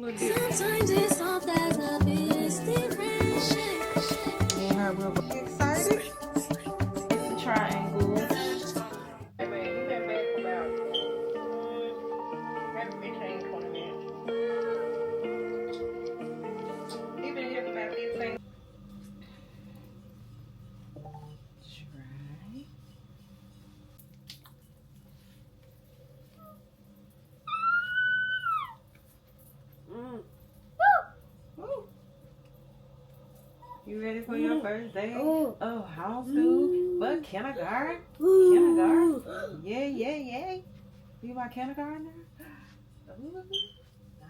Sometimes it's all that love is different. Me and her real excited. It's a triangle. Hey man, you been back for about maybe 15, 20 minutes. He been here for about 15. Try. Woo. You ready for your first day of homeschool? But kindergarten? Kindergarten? Yeah, yeah, yeah. You my kindergartner? Ooh,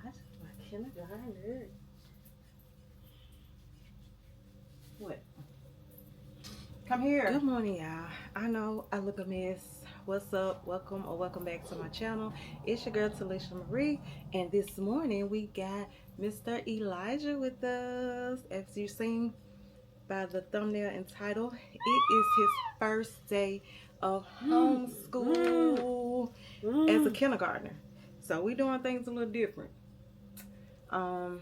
that's my kindergartner. What? Come here. Good morning, y'all. I know I look a mess. What's up? Welcome or welcome back to my channel. It's your girl Talisha Marie, and this morning we got Mr. Elijah with us. As you've seen by the thumbnail and title, it is his first day of homeschool as a kindergartner. So we doing things a little different. I'm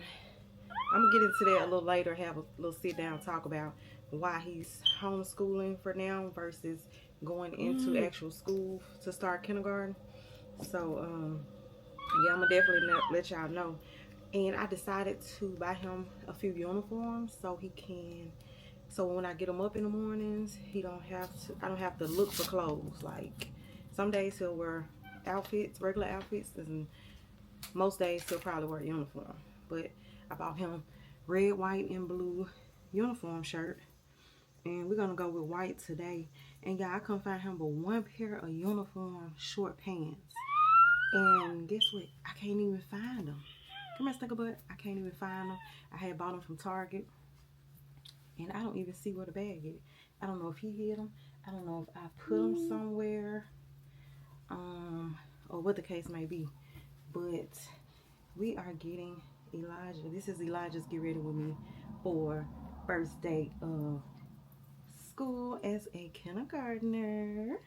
gonna get into that a little later, have a little sit down talk about why he's homeschooling for now versus going into actual school to start kindergarten. So yeah, I'm gonna definitely let y'all know. And I decided to buy him a few uniforms so he can, so when I get him up in the mornings, I don't have to look for clothes. Like some days he'll wear outfits, regular outfits, and most days he'll probably wear a uniform. But I bought him red, white, and blue uniform shirt, and we're gonna go with white today. And yeah, I couldn't find him but one pair of uniform short pants. And guess what? I can't even find them. Come here, stick a butt. I can't even find them. I had bought them from Target, and I don't even see where the bag is. I don't know if he hid them. I don't know if I put them somewhere, or what the case may be. But we are getting Elijah. This is Elijah's get ready with me for first day of school as a kindergartner.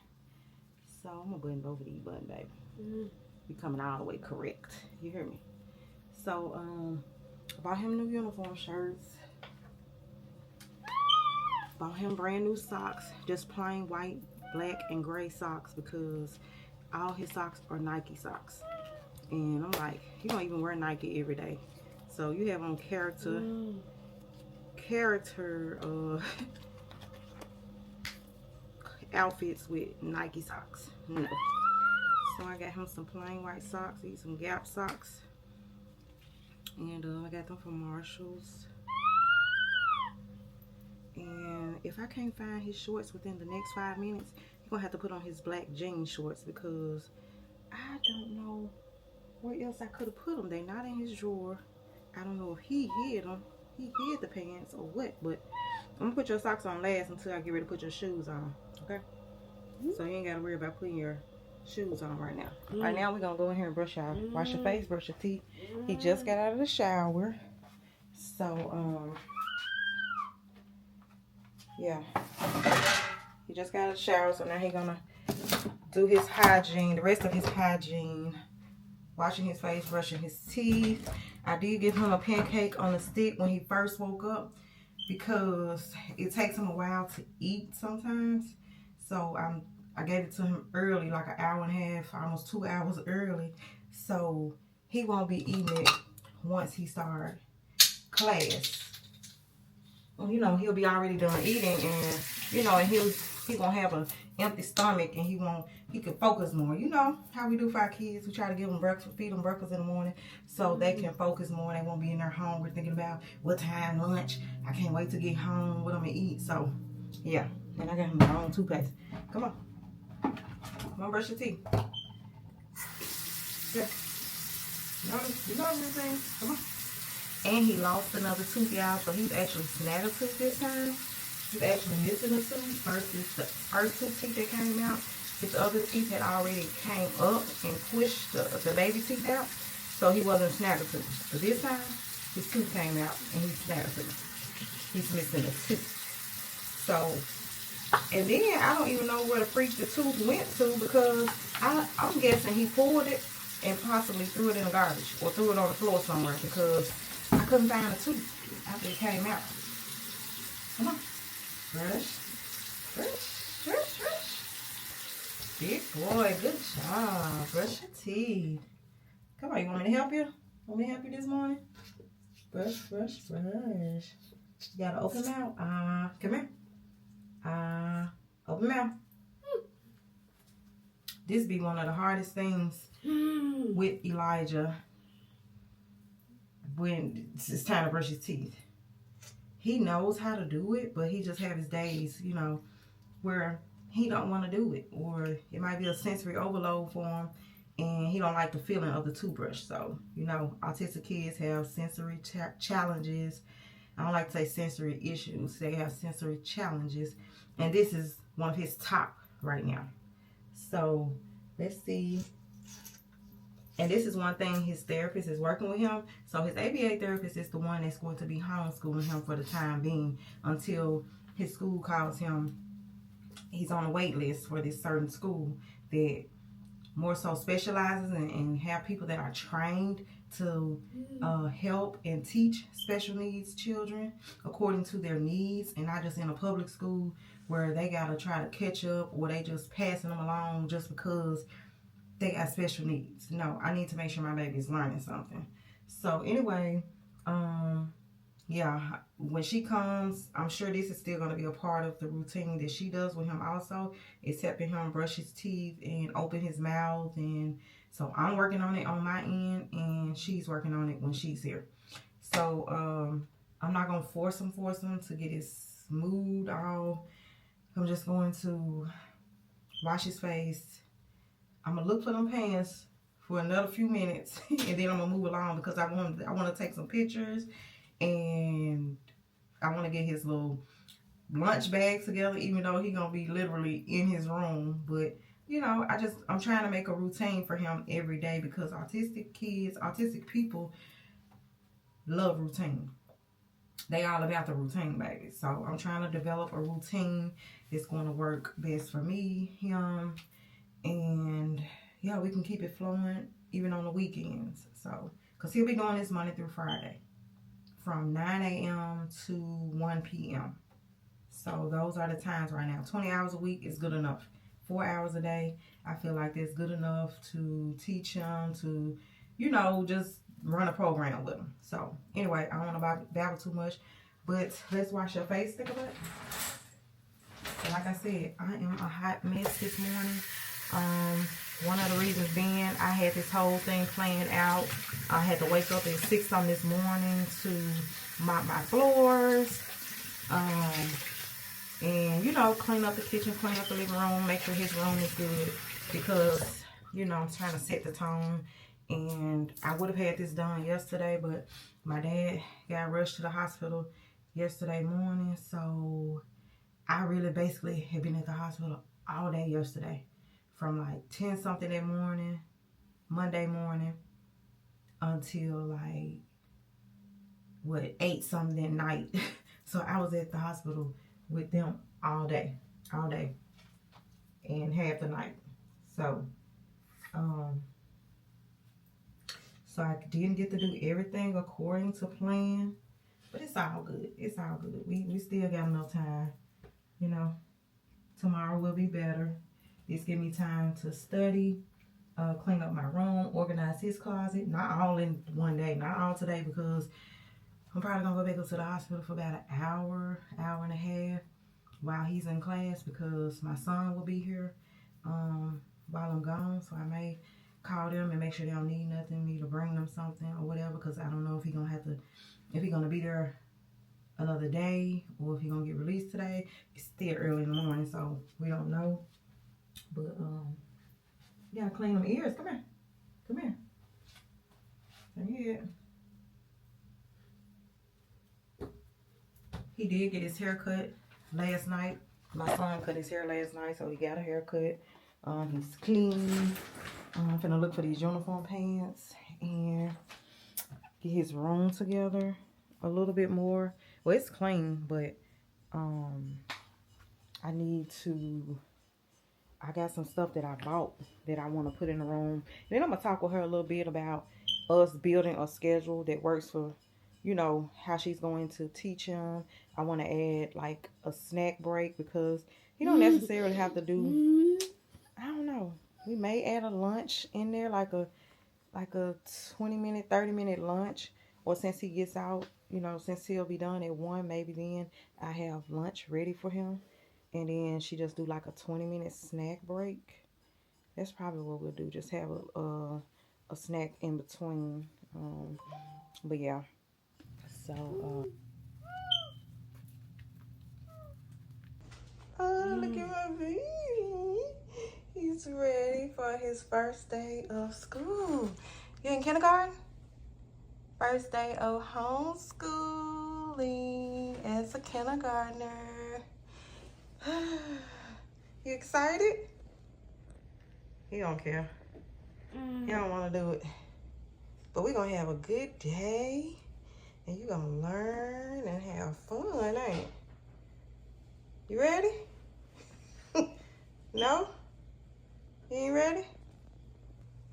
So I'm gonna button both of these buttons, baby. Be coming all the way correct. You hear me? So I bought him new uniform shirts. Bought him brand new socks, just plain white, black, and gray socks, because all his socks are Nike socks. And I'm like, you don't even wear Nike every day. So you have on character outfits with Nike socks. No. So I got him some plain white socks, these some Gap socks. And I got them from Marshall's. And if I can't find his shorts within the next 5 minutes, he's gonna have to put on his black jean shorts, because I don't know where else I could have put them. They're not in his drawer. I don't know if he hid them. He hid the pants or what, but I'm gonna put your socks on last until I get ready to put your shoes on, okay? So you ain't gotta worry about putting your shoes on right now. Right now we're gonna go in here and brush your wash your face, brush your teeth. He just got out of the shower. So yeah, he just got out of the shower, so now he's gonna do his hygiene, the rest of his hygiene, washing his face, brushing his teeth. I did give him a pancake on a stick when he first woke up, because it takes him a while to eat sometimes. So I gave it to him early, like an hour and a half, almost 2 hours early. So he won't be eating it once he starts class. You know, he'll be already done eating, and you know, and he won't have an empty stomach, and he can focus more. You know how we do for our kids. We try to give them breakfast, feed them breakfast in the morning, so they can focus more. They won't be in there hungry thinking about what time lunch. I can't wait to get home, what I'm gonna eat. So yeah, and I got him my own toothpaste. Come on, come on, brush your teeth. Yeah. You know everything. Come on. And he lost another tooth, y'all, so he's actually snagged a tooth this time. He's actually missing a tooth versus the first tooth that came out. His other teeth had already came up and pushed the baby teeth out, so he wasn't snagged a tooth. But this time, his tooth came out and he snagged a tooth. He's missing a tooth. So, and then I don't even know where the freak the tooth went to, because I'm guessing he pulled it and possibly threw it in the garbage or threw it on the floor somewhere because I couldn't find a tooth after it came out. Come on. Brush. Brush. Brush. Brush. Big boy. Good job. Brush your teeth. Come on. You want me to help you? Want me to help you this morning? Brush. Brush. Brush. You gotta open mouth. Come here. Open mouth. This be one of the hardest things with Elijah when it's time to brush his teeth. He knows how to do it, but he just have his days, you know, where he don't want to do it, or it might be a sensory overload for him, and he don't like the feeling of the toothbrush. So, you know, autistic kids have sensory challenges. I don't like to say sensory issues. They have sensory challenges, and this is one of his top right now. So let's see. And this is one thing his therapist is working with him. So his ABA therapist is the one that's going to be homeschooling him for the time being until his school calls him. He's on a wait list for this certain school that more so specializes and have people that are trained to help and teach special needs children according to their needs, and not just in a public school where they gotta try to catch up or they just passing them along just because they got special needs. No, I need to make sure my baby is learning something. So anyway, yeah, when she comes, I'm sure this is still going to be a part of the routine that she does with him also. It's helping him brush his teeth and open his mouth. And so I'm working on it on my end, and she's working on it when she's here. So I'm not going to force him to get his mood all. I'm just going to wash his face. I'm going to look for them pants for another few minutes, and then I'm going to move along because I want to take some pictures. And I want to get his little lunch bag together, even though he's going to be literally in his room. But, you know, I'm trying to make a routine for him every day because autistic kids, autistic people love routine. They all about the routine, baby. So I'm trying to develop a routine that's going to work best for me, him, and, yeah, we can keep it flowing even on the weekends. So, because he'll be doing this Monday through Friday, from 9 a.m. to 1 p.m. So those are the times right now. 20 hours a week is good enough. 4 hours a day, I feel like that's good enough to teach him, to, you know, just run a program with him. So anyway, I don't want to babble too much, but let's wash your face, think about it. And like I said, I am a hot mess this morning. One of the reasons being, I had this whole thing planned out. I had to wake up at 6 something this morning to mop my floors. And, you know, clean up the kitchen, clean up the living room, make sure his room is good. Because, you know, I'm trying to set the tone. And I would have had this done yesterday, but my dad got rushed to the hospital yesterday morning. So I really basically have been at the hospital all day yesterday. From like 10 something that morning, Monday morning, until like, 8 something that night. So I was at the hospital with them all day, and half the night. So, so I didn't get to do everything according to plan, but it's all good. It's all good. We still got enough time, you know. Tomorrow will be better. This give me time to study, clean up my room, organize his closet. Not all in one day, not all today, because I'm probably gonna go back up to the hospital for about an hour and a half while he's in class, because my son will be here while I'm gone. So I may call them and make sure they don't need nothing, me to bring them something or whatever, because I don't know if he's gonna be there another day or if he's gonna get released today. It's still early in the morning, so we don't know. But you gotta clean them ears. Come here. Come here. He did get his hair cut last night. My son cut his hair last night, so he got a haircut. He's clean. I'm finna look for these uniform pants and get his room together a little bit more. Well, it's clean, but I need to I got some stuff that I bought that I want to put in the room. And then I'm going to talk with her a little bit about us building a schedule that works for, you know, how she's going to teach him. I want to add like a snack break because he don't necessarily have to do, I don't know. We may add a lunch in there, like a 20-minute, 30-minute lunch. Or since he gets out, you know, since he'll be done at 1, maybe then I have lunch ready for him. And then she just do like a 20-minute snack break. That's probably what we'll do. Just have a snack in between. But yeah. So, oh, look at my baby. He's ready for his first day of school. You in kindergarten? First day of homeschooling as a kindergartner. You excited? He don't care. He don't want to do it. But we're going to have a good day. And you're going to learn and have fun, ain't it? You ready? No? You ain't ready?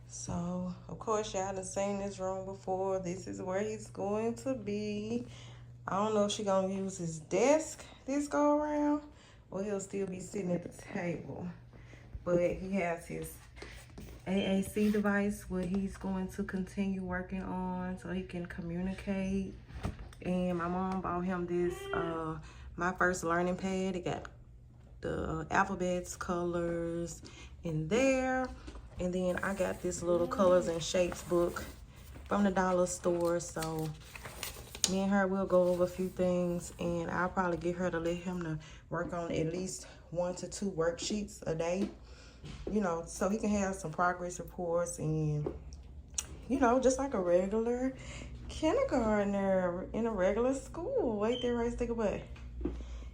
So, of course, y'all done seen this room before. This is where he's going to be. I don't know if she's going to use his desk this go around, or he'll still be sitting at the table. But he has his AAC device where he's going to continue working on so he can communicate. And my mom bought him this, my first learning pad. It got the alphabets, colors in there. And then I got this little colors and shapes book from the dollar store. So me and her will go over a few things, and I'll probably get her to let him to work on at least 1 to 2 worksheets a day, you know, so he can have some progress reports and, you know, just like a regular kindergartner in a regular school. Wait there, right, stick away.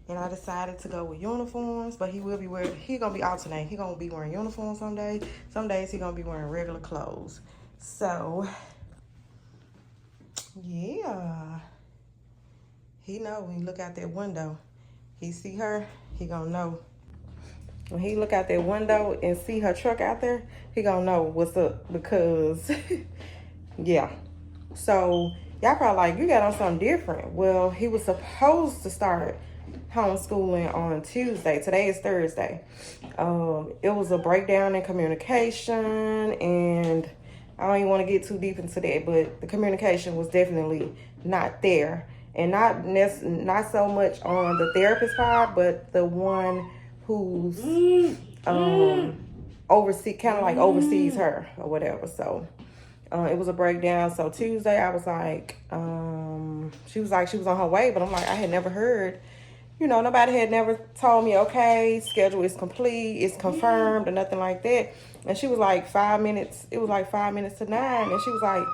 And I decided to go with uniforms, but he will be wearing, he gonna be alternating. He gonna be wearing uniforms some days. Some days he gonna be wearing regular clothes. So, yeah. He know when you look out that window, he see her, he gonna know. When he look out that window and see her truck out there, he gonna know what's up because, yeah. So, y'all probably like, you got on something different. Well, he was supposed to start homeschooling on Tuesday. Today is Thursday. It was a breakdown in communication, and I don't even want to get too deep into that, but the communication was definitely not there. And not so much on the therapist part, but the one who's oversees her or whatever. So it was a breakdown. So Tuesday I was like, she was on her way, but I'm like, I had never heard, you know, nobody had never told me, okay, schedule is complete, it's confirmed, or nothing like that. And she was like 5 minutes, it was like 5 minutes to 9, and she was like,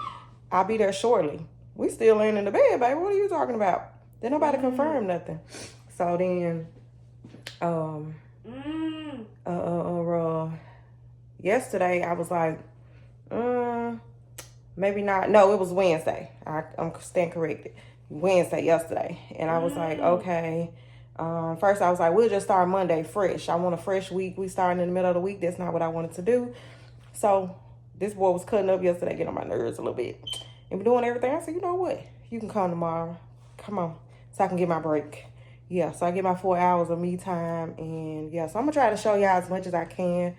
I'll be there shortly. We still laying in the bed, baby. What are you talking about? Did nobody confirm nothing. So then, yesterday I was like, maybe not. No, it was Wednesday. I'm stand corrected. Wednesday, yesterday. And I was like, okay. First I was like, we'll just start Monday fresh. I want a fresh week. We starting in the middle of the week. That's not what I wanted to do. So this boy was cutting up yesterday, getting on my nerves a little bit. And doing everything. I said, you know what? You can come tomorrow. Come on. So I can get my break. Yeah, so I get my 4 hours of me time. And yeah, so I'm going to try to show y'all as much as I can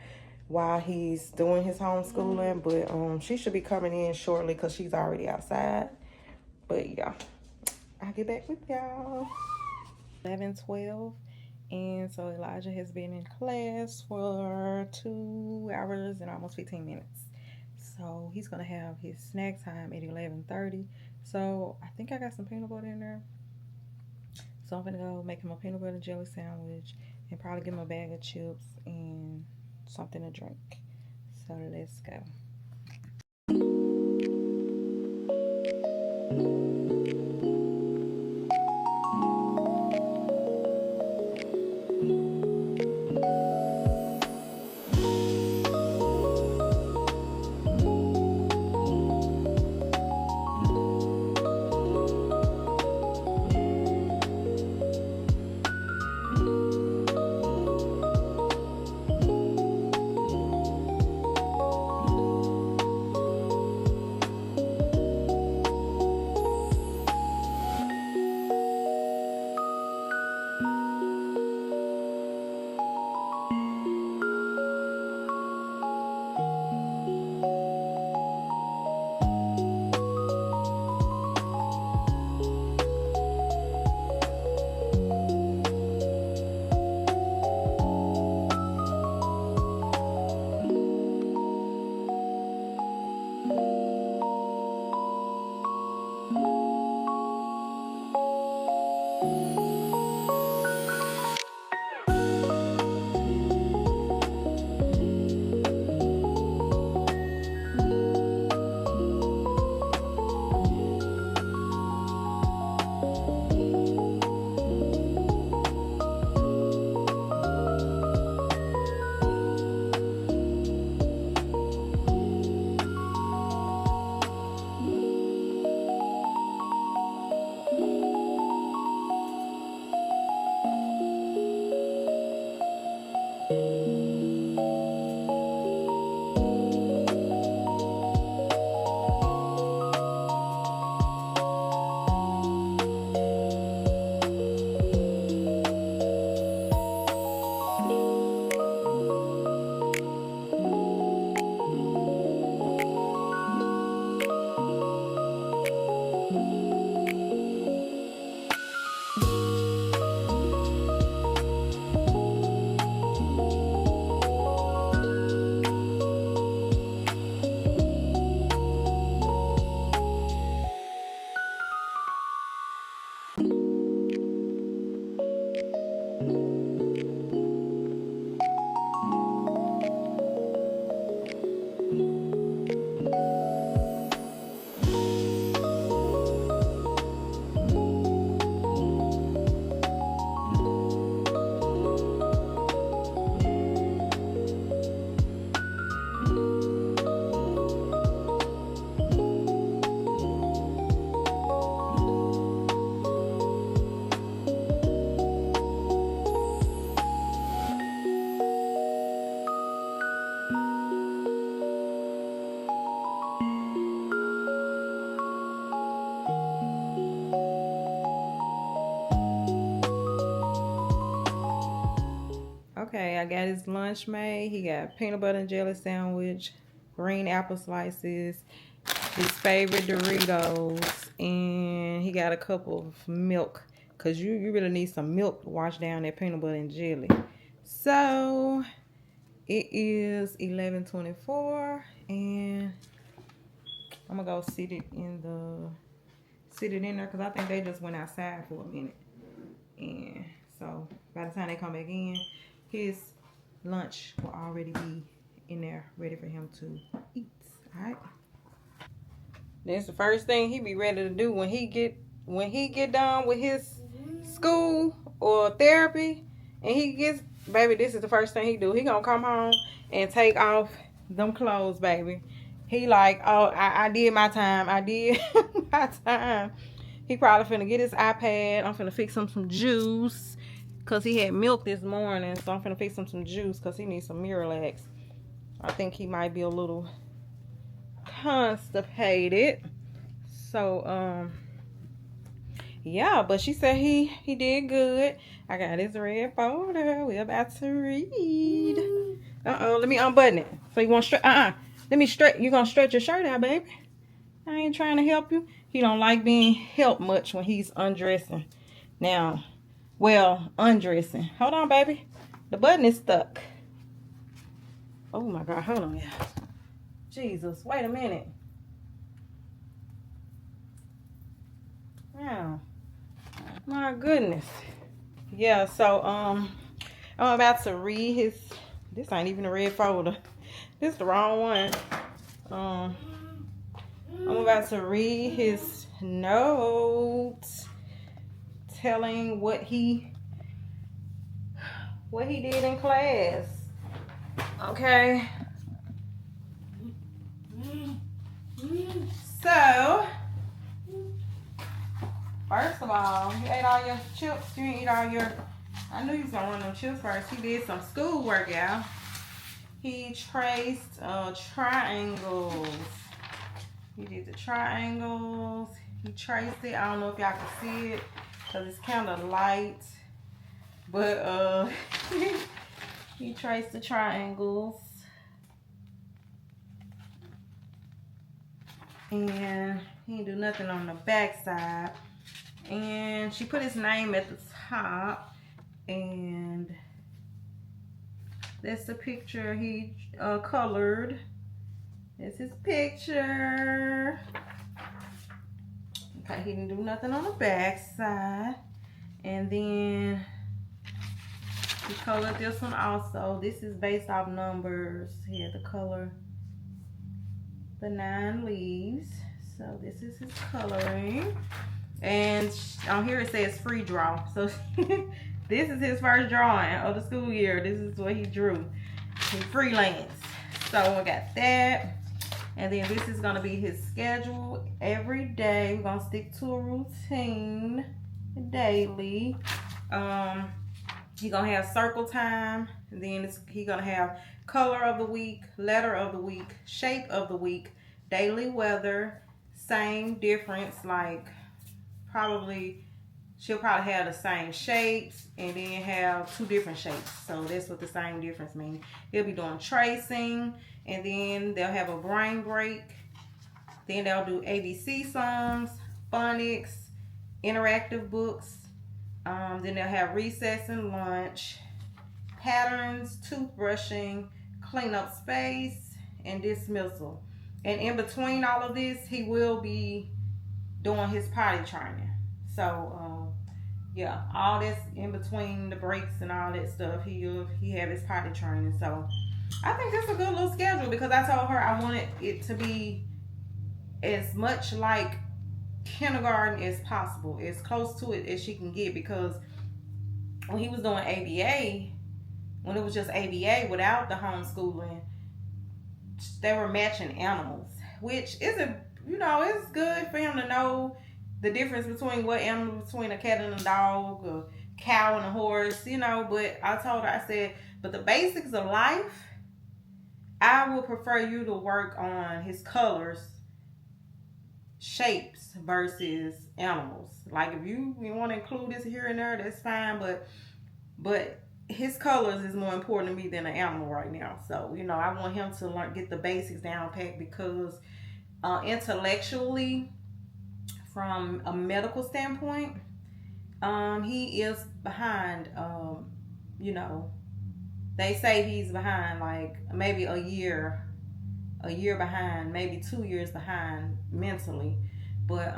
while he's doing his homeschooling. But she should be coming in shortly because she's already outside. But yeah, I'll get back with y'all. 11:12. And so Elijah has been in class for 2 hours and almost 15 minutes. So he's gonna have his snack time at 11:30. So I think I got some peanut butter in there. So I'm gonna go make him a peanut butter jelly sandwich and probably give him a bag of chips and something to drink. So let's go. Okay, I got his lunch made. He got peanut butter and jelly sandwich, green apple slices, his favorite Doritos, and he got a cup of milk. Because you really need some milk to wash down that peanut butter and jelly. So, it is 11:24, and I'm going to go sit it in there because I think they just went outside for a minute. And so, by the time they come back in, his lunch will already be in there ready for him to eat. All right. That's the first thing he be ready to do when he get done with his school or therapy, and he gets, baby, this is the first thing he do. He gonna come home and take off them clothes, baby. He like, oh, I did my time. I did my time. He probably finna get his iPad. I'm finna fix him some juice because he had milk this morning, so I'm finna fix him some juice because he needs some Miralax. I think he might be a little constipated. So yeah, but she said he did good. I got his red folder. We're about to read. Let me unbutton it. So you want straight? Let me straight. You gonna stretch your shirt out, baby? I ain't trying to help you. He don't like being helped much when he's undressing. Now, well, undressing. Hold on, baby. The button is stuck. Oh my God, hold on, yeah. Jesus, wait a minute. Wow. My goodness. Yeah, so I'm about to read his, this ain't even a red folder. This is the wrong one. I'm about to read his notes telling what he did in class. Okay. So, first of all, you ate all your chips. You didn't eat all your, I knew you was gonna run them chips first. He did some school work, y'all. He traced triangles. He did the triangles. He traced it. I don't know if y'all can see it because it's kind of light. But he traced the triangles. And he didn't do nothing on the back side. And she put his name at the top. And that's the picture he colored. That's his picture. Okay, he didn't do nothing on the back side. And then he colored this one also. This is based off numbers. He had to color the 9 leaves. So this is his coloring. And on here it says free draw. So this is his first drawing of the school year. This is what he drew. He freelance. So I got that. And then this is going to be his schedule every day. We're going to stick to a routine daily. He's going to have circle time. And then he's going to have color of the week, letter of the week, shape of the week, daily weather, same difference, like she'll probably have the same shapes and then have 2 different shapes. So that's what the same difference means. He'll be doing tracing, and then they'll have a brain break. Then they'll do ABC songs, phonics, interactive books. Then they'll have recess and lunch, patterns, toothbrushing, clean up space, and dismissal. And in between all of this, he will be doing his potty training. So, yeah, all this in between the breaks and all that stuff, he have his potty training. So, I think that's a good little schedule because I told her I wanted it to be as much like kindergarten as possible, as close to it as she can get, because when he was doing ABA, when it was just ABA without the homeschooling, they were matching animals, which isn't, it's good for him to know the difference between what animal, between a cat and a dog, a cow and a horse, but I told her, I said, but the basics of life, I would prefer you to work on his colors, shapes versus animals. Like if you want to include this here and there, that's fine, but his colors is more important to me than an animal right now. So, you know, I want him to learn, get the basics down pat, because intellectually, from a medical standpoint, he is behind. You know, they say he's behind like maybe a year behind, maybe 2 years behind mentally. But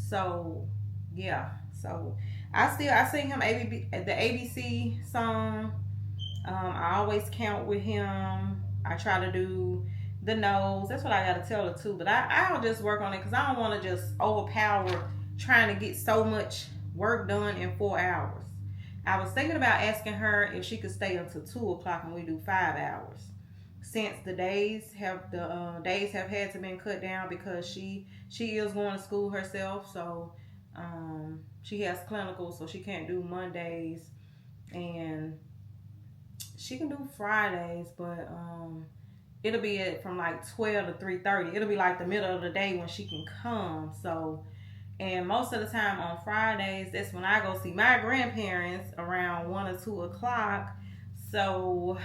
so yeah, so I sing him the ABC song. I always count with him. I try to do the nose. That's what I got to tell her too. But I'll just work on it because I don't want to just overpower trying to get so much work done in 4 hours. I was thinking about asking her if she could stay until 2 o'clock and we do 5 hours. Since the days have had to been cut down because she is going to school herself, so she has clinical, so she can't do Mondays, and she can do Fridays, but it'll be from like 12 to 3:30. It'll be like the middle of the day when she can come. So, and most of the time on Fridays, that's when I go see my grandparents around 1 or 2 o'clock. So,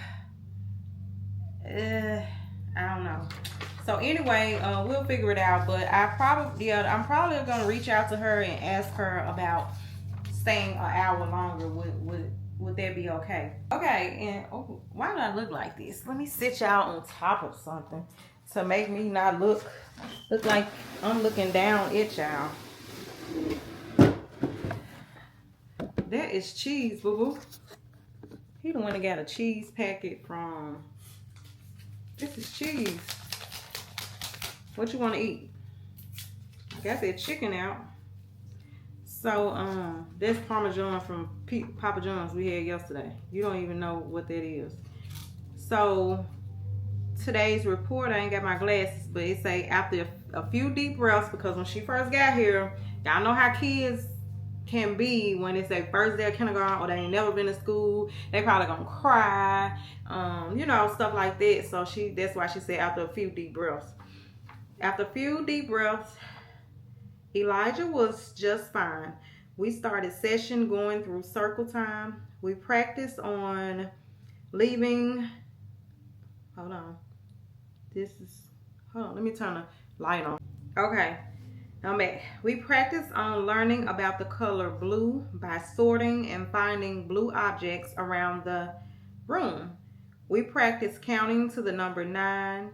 I don't know. So anyway, we'll figure it out. But I'm probably gonna reach out to her and ask her about staying an hour longer. Would that be okay? Okay, and why do I look like this? Let me sit y'all on top of something to make me not look like I'm looking down at y'all. That is cheese, boo-boo. He the one that got a cheese packet from. This is cheese. What you want to eat? I got that chicken out. So, that's Parmesan from Papa John's we had yesterday. You don't even know what that is. So, today's report, I ain't got my glasses, but it say after a few deep breaths, because when she first got here, y'all know how kids can be when it's their first day of kindergarten or they ain't never been to school. They probably gonna cry, you know, stuff like that. So that's why she said after a few deep breaths. After a few deep breaths, Elijah was just fine. We started session going through circle time. We practiced on leaving. Hold on. Let me turn the light on. Okay. I'm back. We practiced on learning about the color blue by sorting and finding blue objects around the room. We practiced counting to the number 9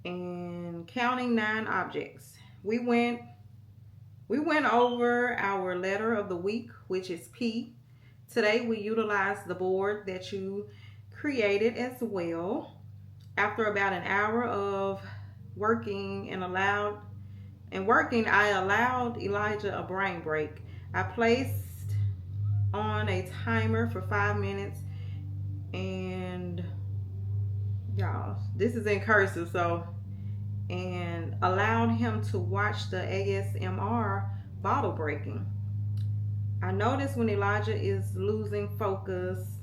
and counting 9 objects. We went over our letter of the week, which is P. Today we utilized the board that you created as well. After about an hour of working, I allowed Elijah a brain break. I placed on a timer for 5 minutes, and y'all, this is in cursive, and allowed him to watch the ASMR bottle breaking. I noticed when Elijah is losing focus,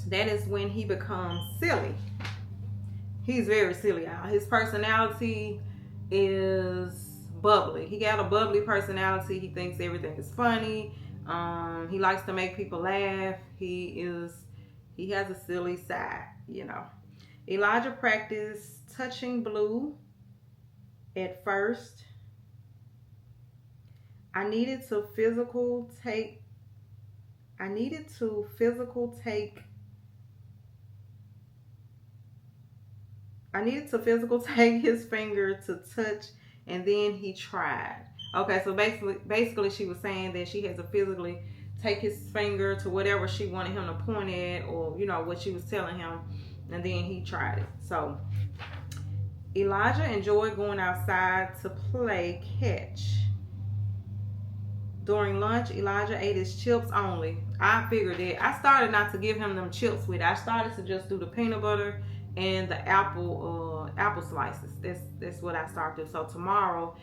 that is when he becomes silly. He's very silly, y'all. His personality is bubbly. He got a bubbly personality. He thinks everything is funny. He likes to make people laugh. He has a silly side, you know. Elijah practiced touching blue at first. I needed to physical take his finger to touch, and then he tried. Okay, so basically she was saying that she had to physically take his finger to whatever she wanted him to point at, or you know what she was telling him, and then he tried it. So Elijah enjoyed going outside to play catch. During lunch, Elijah ate his chips only. I figured that. I started not to give him them chips with it. I started to just do the peanut butter and the apple slices. That's what I started. So tomorrow,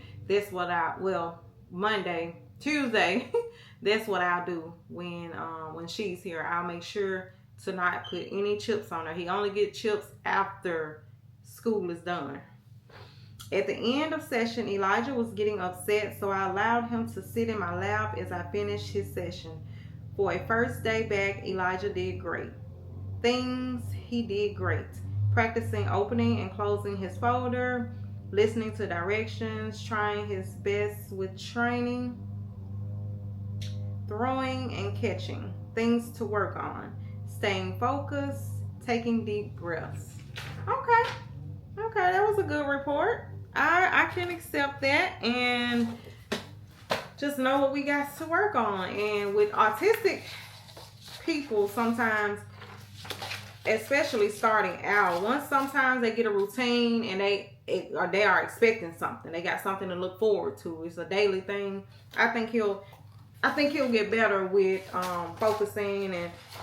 Monday, Tuesday, that's what I'll do when she's here. I'll make sure to not put any chips on her. He only gets chips after school is done. At the end of session, Elijah was getting upset, so I allowed him to sit in my lap as I finished his session. For a first day back, Elijah did great. Things he did great. Practicing opening and closing his folder, listening to directions, trying his best with training, throwing and catching. Things to work on. Staying focused, taking deep breaths. Okay. Okay, that was a good report. I can accept that and just know what we got to work on. And with autistic people, sometimes, especially starting out, once sometimes they get a routine and they are expecting something. They got something to look forward to. It's a daily thing. I think he'll get better with focusing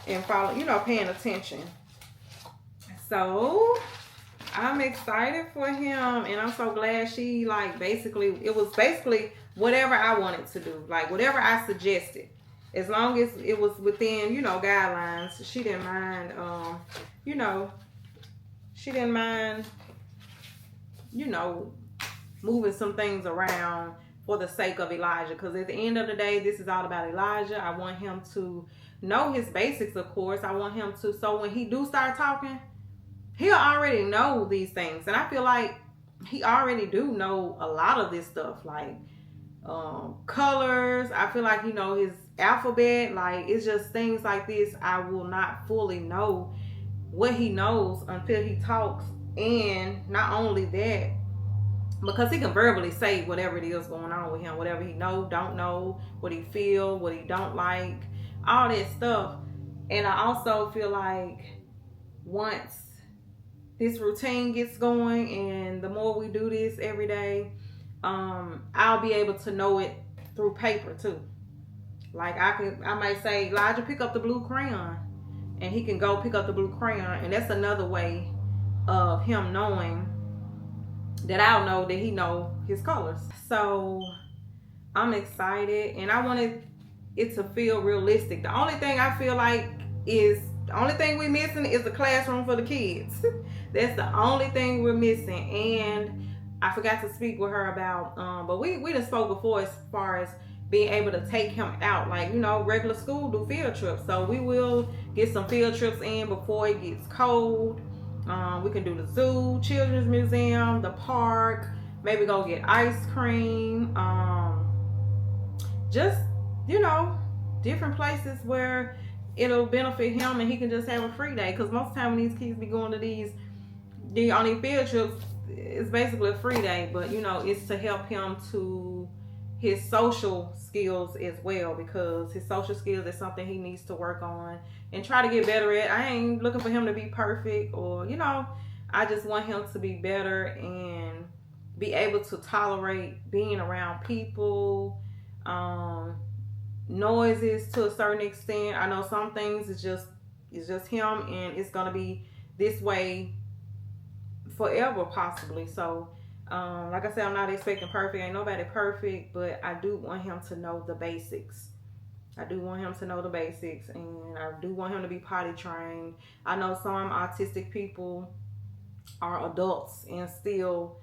and follow, paying attention. So I'm excited for him, and I'm so glad she it was basically whatever I wanted to do, like whatever I suggested, as long as it was within guidelines. She didn't mind, she didn't mind, moving some things around for the sake of Elijah, because at the end of the day, this is all about Elijah. I want him to know his basics, of course. I want him to, so when he do start talking, he'll already know these things. And I feel like he already do know a lot of this stuff, like colors. I feel like he know his alphabet. Like, it's just things like this I will not fully know what he knows until he talks. And not only that, because he can verbally say whatever it is going on with him, whatever he know, don't know, what he feel, what he don't like, all that stuff. And I also feel like once this routine gets going, and the more we do this every day, I'll be able to know it through paper too. Like I might say, Elijah, pick up the blue crayon, and he can go pick up the blue crayon, and that's another way of him knowing that I'll know that he know his colors. So I'm excited, and I wanted it to feel realistic. The only thing I feel like is, the only thing we're missing is the classroom for the kids. That's the only thing we're missing. And I forgot to speak with her about, but we done spoke before as far as being able to take him out. Like, regular school do field trips. So we will get some field trips in before it gets cold. We can do the zoo, children's museum, the park, maybe go get ice cream. Just, different places where it'll benefit him and he can just have a free day. Because most of the time when these kids be going to these on these field trips, it's basically a free day. But, it's to help him to his social skills as well, because his social skills is something he needs to work on and try to get better at. I ain't looking for him to be perfect, or I just want him to be better and be able to tolerate being around people, noises to a certain extent. I know some things it's just him, and it's gonna be this way forever possibly. So like I said, I'm not expecting perfect. Ain't nobody perfect, but I do want him to know the basics. I do want him to know the basics, and I do want him to be potty trained. I know some autistic people are adults and still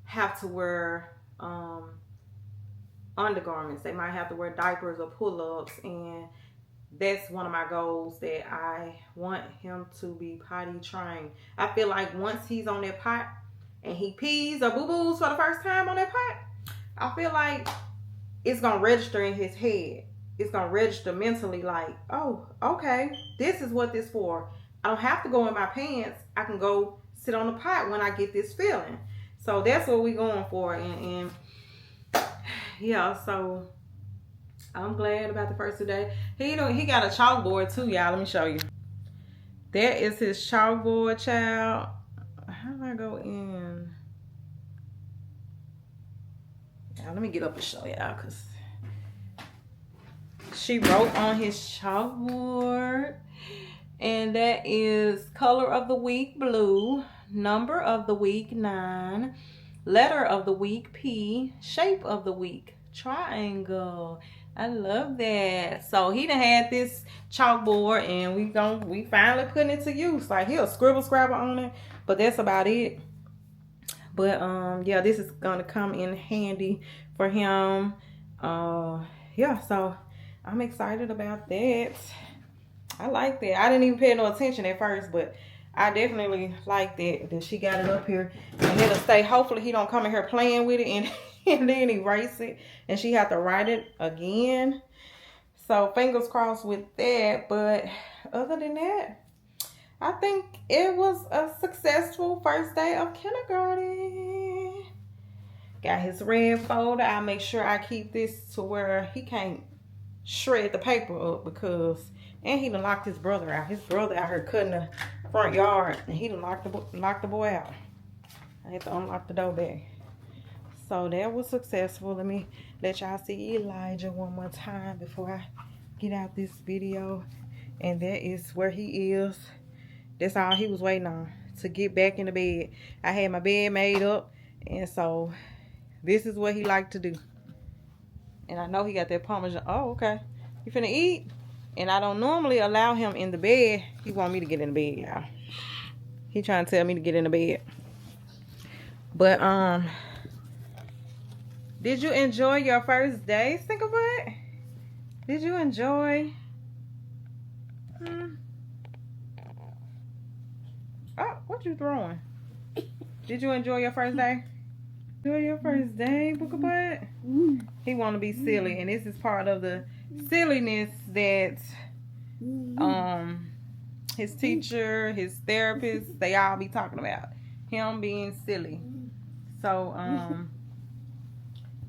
have to wear undergarments. They might have to wear diapers or pull-ups, and that's one of my goals, that I want him to be potty trained. I feel like once he's on that pot and he pees or boo-boos for the first time on that pot, I feel like it's going to register in his head. It's going to register mentally like, oh, okay, this is what this for. I don't have to go in my pants. I can go sit on the pot when I get this feeling. So that's what we're going for. And yeah, so I'm glad about the first today. He got a chalkboard too, y'all. Let me show you. That is his chalkboard, child. How do I go in? Now, let me get up and show y'all, because she wrote on his chalkboard, and that is color of the week, blue, number of the week, 9, letter of the week, P, shape of the week, triangle. I love that. So he done had this chalkboard, and we finally putting it to use. Like, he'll scribble on it, but that's about it. But yeah, this is gonna come in handy for him. Yeah, so I'm excited about that. I like that. I didn't even pay no attention at first, but I definitely like that she got it up here. And it'll stay. Hopefully he don't come in here playing with it and, and then erase it. And she have to write it again. So fingers crossed with that. But other than that, I think it was a successful first day of kindergarten. Got his red folder. I'll make sure I keep this to where he can't shred the paper up because, and he done locked his brother out. His brother out here cutting the front yard and he done locked the boy out. I had to unlock the door back. So that was successful. Let me let y'all see Elijah one more time before I get out this video. And that is where he is. That's all he was waiting on, to get back in the bed. I had my bed made up, and so this is what he liked to do. And I know he got that Parmesan. Oh, okay. You finna eat? And I don't normally allow him in the bed. He want me to get in the bed, y'all. He trying to tell me to get in the bed. But, did you enjoy your first day, Stinkerbutt? Did you enjoy? Oh, what you throwing? Did you enjoy your first day? Enjoy your first day, Bookabutt? He want to be silly, and this is part of the silliness that his teacher, his therapist, they all be talking about. Him being silly. So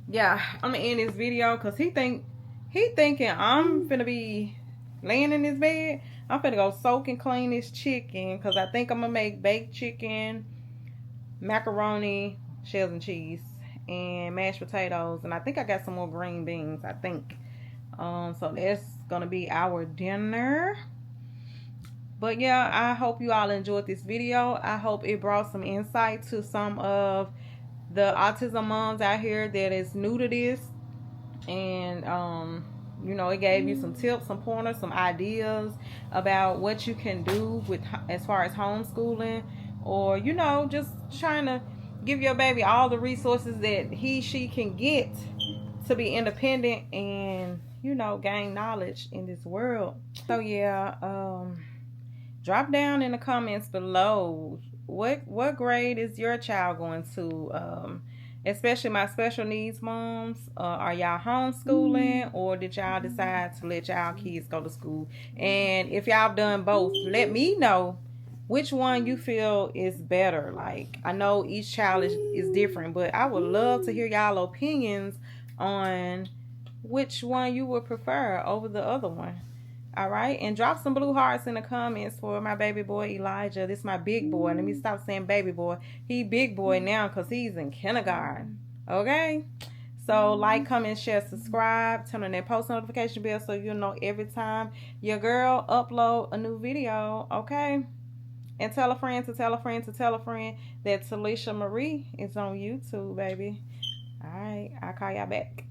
yeah, I'm gonna end this video because he thinking I'm finna be laying in this bed. I'm finna go soak and clean this chicken because I think I'm gonna make baked chicken, macaroni, shells and cheese, and mashed potatoes, and I think I got some more green beans, I think. So that's gonna be our dinner. But yeah, I hope you all enjoyed this video. I hope it brought some insight to some of the autism moms out here that is new to this, and you know, it gave you some tips, some pointers, some ideas about what you can do with as far as homeschooling, or you know, just trying to give your baby all the resources that she can get to be independent and, you know, gain knowledge in this world. So yeah, drop down in the comments below what grade is your child going to, especially my special needs moms. Are y'all homeschooling, or did y'all decide to let y'all kids go to school? And if y'all done both, let me know which one you feel is better. Like, I know each child is different, but I would love to hear y'all opinions on which one you would prefer over the other one. All right, and drop some blue hearts in the comments for my baby boy Elijah. This is my big boy. Let me stop saying baby boy. He big boy now because he's in kindergarten. Okay, so like, comment, share, subscribe, turn on that post notification bell so you'll know every time your girl upload a new video. Okay, and tell a friend to tell a friend to tell a friend that Talisha Marie is on YouTube, baby. All right, I'll call y'all back.